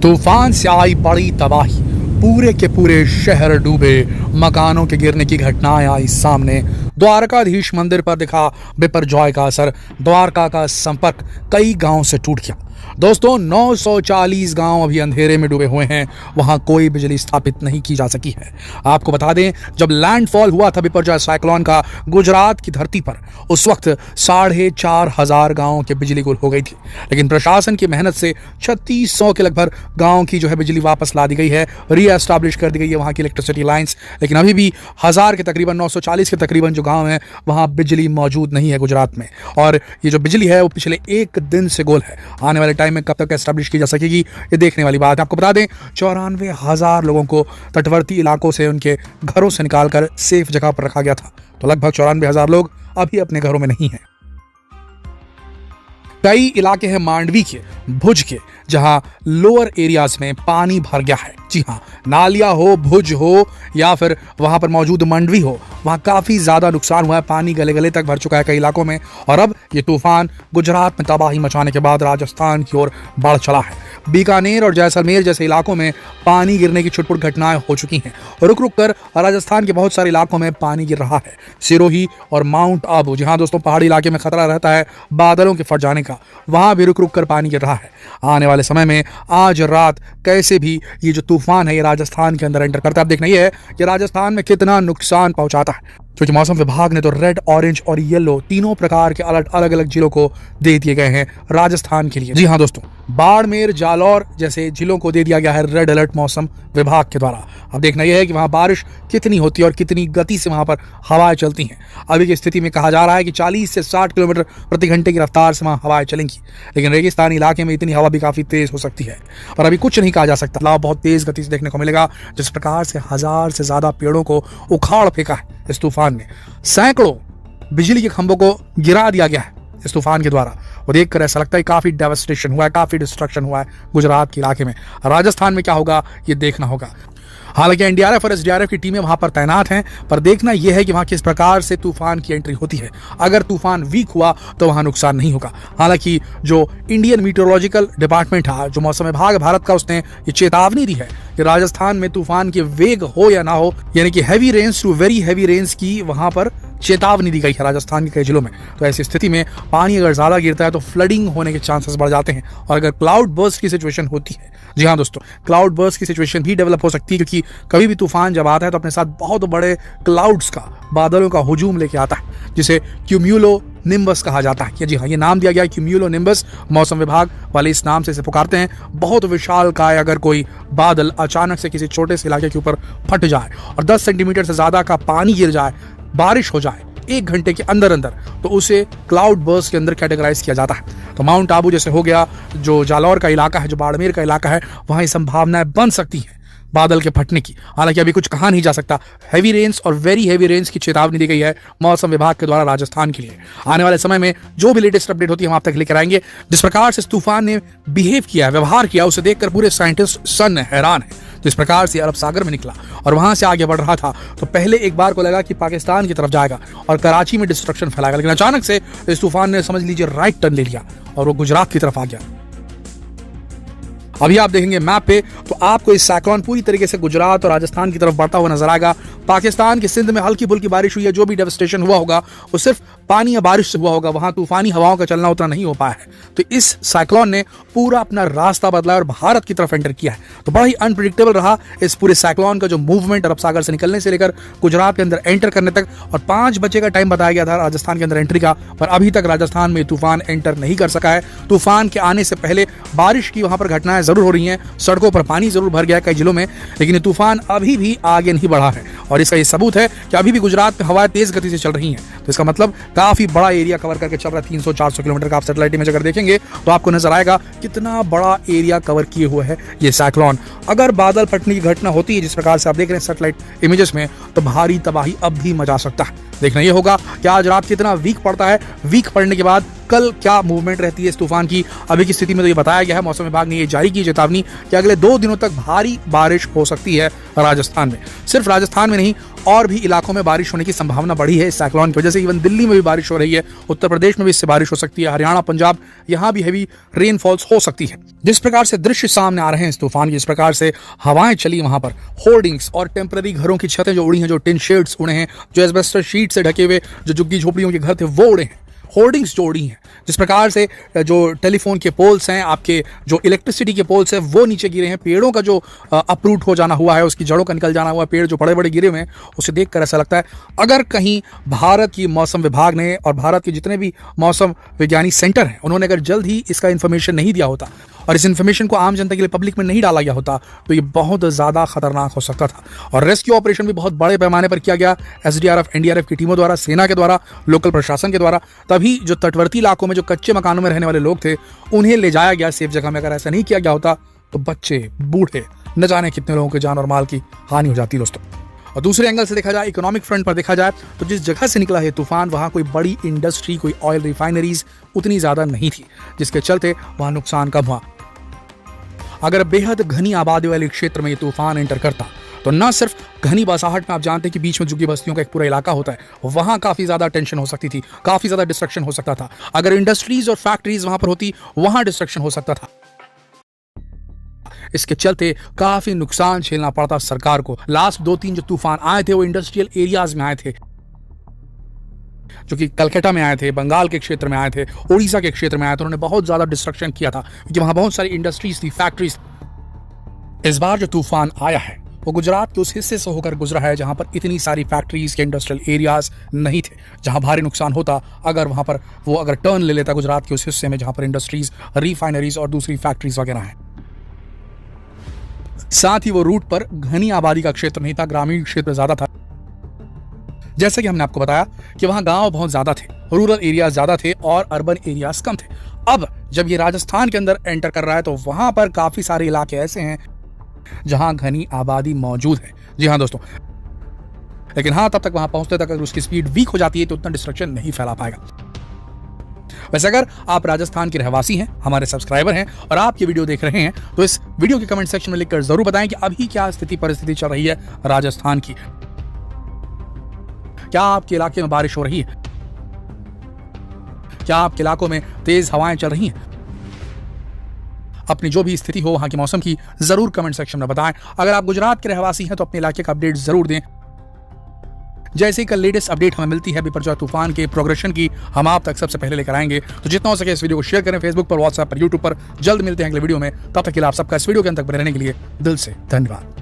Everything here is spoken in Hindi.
तूफान से आई बड़ी तबाही, पूरे के पूरे शहर डूबे, मकानों के गिरने की घटनाएं आई सामने। द्वारकाधीश मंदिर पर दिखा बिपरजॉय का असर, द्वारका का संपर्क कई गांव से टूट गया। दोस्तों 940 गांव अभी अंधेरे में डूबे हुए हैं, वहां कोई बिजली स्थापित नहीं की जा सकी है। आपको बता दें, जब लैंडफॉल हुआ था बिपरजॉय साइक्लोन का गुजरात की धरती पर, उस वक्त 4,500 गांवों की बिजली गुल हो गई थी। लेकिन प्रशासन की मेहनत से 3600 के लगभग गांव की बिजली वापस ला दी गई है, रीएस्टैब्लिश कर दी गई है वहां की इलेक्ट्रिसिटी लाइंस। लेकिन अभी भी 1000 के तकरीबन 940 के तकरीबन जो गांव है वहां बिजली मौजूद नहीं है गुजरात में। और ये जो बिजली है वो पिछले एक दिन से गोल है। आने वाले टाइम में कब तक एस्टैब्लिश की जा सकेगी ये देखने वाली बात है। आपको बता दें 94,000 लोगों को तटवर्ती इलाकों से उनके घरों से निकालकर सेफ जगह पर रखा गया था, तो लगभग 94,000 लोग अभी अपने घरों में नहीं हैं। कई इलाके हैं मांडवी के, भुज के, जहां लोअर एरियाज में पानी भर गया है। जी हाँ, नालिया हो, भुज हो या फिर वहां पर मौजूद मंडवी हो, वहां काफी ज्यादा नुकसान हुआ है। पानी गले गले तक भर चुका है कई इलाकों में। और अब ये तूफान गुजरात में तबाही मचाने के बाद राजस्थान की ओर बढ़ चला है। बीकानेर और जैसलमेर जैसे इलाकों में पानी गिरने की छुटपुट घटनाएं हो चुकी हैं। रुक रुक कर राजस्थान के बहुत सारे इलाकों में पानी गिर रहा है। सिरोही और माउंट आबू, जहां दोस्तों पहाड़ी इलाके में खतरा रहता है बादलों के फट जाने का, वहां भी रुक रुक कर पानी गिर रहा है। आने वाले समय में आज रात कैसे भी ये जो तूफान है ये राजस्थान के अंदर एंटर करता है। अब देखना ये है कि राजस्थान में कितना नुकसान पहुंचाता है, क्योंकि मौसम विभाग ने तो रेड, ऑरेंज और येलो तीनों प्रकार के अलर्ट अलग अलग जिलों को दे दिए गए हैं राजस्थान के लिए। जी हाँ दोस्तों, बाड़मेर, जालौर जैसे जिलों को दे दिया गया है रेड अलर्ट मौसम विभाग के द्वारा। अब देखना यह है कि वहां बारिश कितनी होती है और कितनी गति से वहां पर हवाएं चलती हैं। अभी की स्थिति में कहा जा रहा है कि 40 से 60 किलोमीटर प्रति घंटे की रफ्तार से वहां हवाएं चलेंगी, लेकिन रेगिस्तानी इलाके में इतनी हवा भी काफी तेज हो सकती है और अभी कुछ नहीं कहा जा सकता। लाभ बहुत तेज गति से देखने को मिलेगा। जिस प्रकार से 1000 से ज्यादा पेड़ों को उखाड़ फेंका है इस तूफान ने, सैकड़ों बिजली के खंभों को गिरा दिया गया है इस तूफान के द्वारा। वो देखकर ऐसा लगता है काफी डेवस्टेशन हुआ है, काफी डिस्ट्रक्शन हुआ है गुजरात के इलाके में। राजस्थान में क्या होगा ये देखना होगा। हालांकि एनडीआरएफ और एसडीआरएफ की टीमें वहां पर तैनात हैं, पर देखना यह है कि वहां किस प्रकार से तूफान की एंट्री होती है। अगर तूफान वीक हुआ तो वहां नुकसान नहीं होगा। हालांकि जो इंडियन मीटरोलॉजिकल डिपार्टमेंट है, जो मौसम विभाग भारत का, उसने ये चेतावनी दी है कि राजस्थान में तूफान के वेग हो या ना हो, यानी कि heavy rains to very heavy rains की वहां पर चेतावनी दी गई है राजस्थान के कई जिलों में। तो ऐसी स्थिति में पानी अगर ज्यादा गिरता है तो फ्लडिंग होने के चांसेस बढ़ जाते हैं। और अगर क्लाउड बर्स्ट की सिचुएशन होती है, जी हाँ दोस्तों, क्लाउड बर्स्ट की सिचुएशन भी डेवलप हो सकती है, क्योंकि कभी भी तूफान जब आता है तो अपने साथ बहुत बड़े क्लाउड्स का, बादलों का हुजूम लेके आता है, जिसे क्यूम्यूलो निम्बस कहा जाता है। जी हाँ, ये नाम दिया गया है क्यूम्यूलो निम्बस। मौसम विभाग वाले इस नाम से इसे पुकारते हैं। बहुत विशाल काय अगर कोई बादल अचानक से किसी छोटे से इलाके के ऊपर फट जाए और 10 सेंटीमीटर से ज्यादा का पानी गिर जाए, बारिश हो जाए 1 घंटे के अंदर अंदर, तो उसे क्लाउड बर्स्ट के अंदर कैटेगराइज किया जाता है। तो माउंट आबू जैसे हो गया, जो जालौर का इलाका है, जो बाड़मेर का इलाका है, वहां ये संभावनाएं बन सकती हैं बादल के फटने की। हालांकि अभी कुछ कहा नहीं जा सकता। हैवी रेन्स और वेरी हैवी रेन्स की चेतावनी दी गई है मौसम विभाग के द्वारा राजस्थान के लिए। आने वाले समय में जो भी लेटेस्ट अपडेट होती है हम आप तक लेकर आएंगे। जिस प्रकार से इस तूफान ने बिहेव किया, व्यवहार किया, उसे देखकर पूरे साइंटिस्ट सन हैरान है। जिस प्रकार से अरब सागर में निकला और वहां से आगे बढ़ रहा था, तो पहले एक बार को लगा कि पाकिस्तान की तरफ जाएगा और कराची में डिस्ट्रक्शन फैलाएगा, लेकिन अचानक से इस तूफान ने समझ लीजिए राइट टर्न ले लिया और वो गुजरात की तरफ आ गया। अभी आप देखेंगे मैप पे तो आपको इस साइक्लोन पूरी तरीके से गुजरात और राजस्थान की तरफ बढ़ता हुआ नजर आएगा। पाकिस्तान के सिंध में हल्की फुल्की बारिश हुई है, जो भी डेवस्टेशन हुआ होगा वो सिर्फ पानी या बारिश से हुआ होगा, वहां तूफानी हवाओं का चलना उतना नहीं हो पाया है। तो इस साइक्लोन ने पूरा अपना रास्ता बदला और भारत की तरफ एंटर किया है। तो बड़ा ही अनप्रिडिक्टेबल रहा इस पूरे साइक्लोन का जो मूवमेंट अरब सागर से निकलने से लेकर गुजरात के अंदर एंटर करने तक। और 5 बजे का टाइम बताया गया था राजस्थान के अंदर एंट्री का, पर अभी तक राजस्थान में तूफान एंटर नहीं कर सका है। तूफान के आने से पहले बारिश की वहां पर घटनाएं जरूर हो रही हैं, सड़कों पर पानी जरूर भर गया है कई जिलों में, लेकिन ये तूफान अभी भी आगे नहीं बढ़ा है। और इसका ये सबूत है कि अभी भी गुजरात में हवाएं तेज गति से चल रही हैं। तो इसका मतलब काफी बड़ा एरिया कवर करके चल रहा है। 300-400 किलोमीटर का आप सैटेलाइट इमेज अगर देखेंगे तो आपको नजर आएगा कितना बड़ा एरिया कवर किए हुए है ये साइक्लोन। अगर बादल फटने की घटना होती है जिस प्रकार से आप देख रहे हैं सैटेलाइट इमेजेस में, तो भारी तबाही अब भी मचा सकता है। देखना यह होगा कि आज रात कितना वीक पड़ता है। वीक पड़ने के बाद कल क्या मूवमेंट रहती है इस तूफान की, अभी की स्थिति में तो ये बताया गया है, मौसम विभाग ने ये जारी की चेतावनी कि अगले 2 दिनों तक भारी बारिश हो सकती है राजस्थान में। सिर्फ राजस्थान में नहीं, और भी इलाकों में बारिश होने की संभावना बढ़ी है इस साइक्लोन की वजह से। इवन दिल्ली में भी बारिश हो रही है, उत्तर प्रदेश में भी इससे बारिश हो सकती है, हरियाणा, पंजाब, यहां भी हैवी रेनफॉल्स हो सकती है। जिस प्रकार से दृश्य सामने आ रहे हैं इस तूफान की, जिस प्रकार से हवाएं चली, वहां पर होर्डिंग्स और टेम्पररी घरों की छतें जो उड़ी हैं, जो टिन शेड्स उड़े हैं, जो एस्बेस्टस शीट से ढके हुए जो झुग्गी झोपड़ियों के घर थे वो उड़े हैं, होर्डिंग्स जो उड़ी हैं, जिस प्रकार से जो टेलीफोन के पोल्स हैं, आपके जो इलेक्ट्रिसिटी के पोल्स हैं वो नीचे गिरे हैं, पेड़ों का जो अपरूट हो जाना हुआ है, उसकी जड़ों का निकल जाना हुआ, पेड़ जो बड़े बड़े गिरे हुए हैं, उसे देखकर ऐसा लगता है अगर कहीं भारत की मौसम विभाग ने और भारत के जितने भी मौसम विज्ञानी सेंटर हैं, उन्होंने अगर जल्द ही इसका इन्फॉर्मेशन नहीं दिया होता और इस इन्फॉर्मेशन को आम जनता के लिए पब्लिक में नहीं डाला गया होता तो ये बहुत ज़्यादा खतरनाक हो सकता था। और रेस्क्यू ऑपरेशन भी बहुत बड़े पैमाने पर किया गया, SDRF, NDRF की टीमों द्वारा, सेना के द्वारा, लोकल प्रशासन के द्वारा। तभी जो तटवर्ती इलाकों में जो कच्चे मकानों में रहने वाले लोग थे उन्हें ले जाया गया सेफ जगह में। अगर ऐसा नहीं किया गया होता तो बच्चे, बूढ़े, न जाने कितने लोगों के जान और माल की हानि हो जाती दोस्तों। और दूसरे एंगल से देखा जाए, इकोनॉमिक फ्रंट पर देखा जाए तो जिस जगह से निकला है तूफान, वहां कोई बड़ी इंडस्ट्री, कोई ऑयल रिफाइनरीज उतनी ज्यादा नहीं थी, जिसके चलते वहां नुकसान कम हुआ। अगर बेहद घनी आबादी वाले क्षेत्र में ये तूफान एंटर करता तो न सिर्फ घनी बसाहट में, आप जानते हैं कि बीच में झुग्गी बस्तियों का एक पूरा इलाका होता है, वहां काफी ज्यादा टेंशन हो सकती थी, काफी ज्यादा डिस्ट्रक्शन हो सकता था। अगर इंडस्ट्रीज और फैक्ट्रीज वहां पर होती, वहां डिस्ट्रक्शन हो सकता था। इसके चलते काफी नुकसान झेलना पड़ता सरकार को। लास्ट 2-3 जो तूफान आए थे वो इंडस्ट्रियल एरियाज में आए थे, जो कि कलकत्ता में आए थे, बंगाल के क्षेत्र में आए थे, उड़ीसा के क्षेत्र में आए थे। उन्होंने बहुत ज्यादा डिस्ट्रक्शन किया था क्योंकि वहां बहुत सारी इंडस्ट्रीज थी, फैक्ट्रीज। इस बार जो तूफान आया है वो गुजरात के उस हिस्से से होकर गुजरा है जहां पर इतनी सारी फैक्ट्रीज के इंडस्ट्रियल एरियाज नहीं थे, जहां भारी नुकसान होता अगर वहां पर वो अगर टर्न ले लेता गुजरात के उस हिस्से में जहां पर इंडस्ट्रीज, रिफाइनरीज और दूसरी फैक्ट्रीज वगैरह हैं। साथ ही वो रूट पर घनी आबादी का क्षेत्र नहीं था, ग्रामीण क्षेत्र ज्यादा था। जैसा कि हमने आपको बताया कि वहां गांव बहुत ज्यादा थे, रूरल एरियाज ज्यादा थे और अर्बन एरियाज कम थे। अब जब ये राजस्थान के अंदर एंटर कर रहा है तो वहां पर काफी सारे इलाके ऐसे हैं जहां घनी आबादी मौजूद है। जी हाँ दोस्तों, लेकिन हाँ, तब तक वहां पहुंचते तक अगर उसकी स्पीड वीक हो जाती है तो उतना डिस्ट्रक्शन नहीं फैला पाएगा। वैसे अगर आप राजस्थान के रहवासी हैं, हमारे सब्सक्राइबर हैं और आप ये वीडियो देख रहे हैं तो इस वीडियो के कमेंट सेक्शन में लिखकर जरूर बताएं कि अभी क्या स्थिति परिस्थिति चल रही है राजस्थान की। क्या आपके इलाके में बारिश हो रही है? क्या आपके इलाकों में तेज हवाएं चल रही हैं? अपनी जो भी स्थिति हो वहां के मौसम की जरूर कमेंट सेक्शन में बताएं। अगर आप गुजरात के रहवासी हैं तो अपने इलाके का अपडेट जरूर दें। जैसे ही कल लेटेस्ट अपडेट हमें मिलती है बिपरजॉय तूफान के प्रोग्रेशन की, हम आप तक सबसे पहले लेकर आएंगे। तो जितना हो सके इस वीडियो को शेयर करें, फेसबुक पर, व्हाट्सएप पर, यूट्यूब पर। जल्द मिलते हैं अगले वीडियो में, तब तक के लिए आप सबका इस वीडियो के अंत तक बने रहने के लिए दिल से धन्यवाद।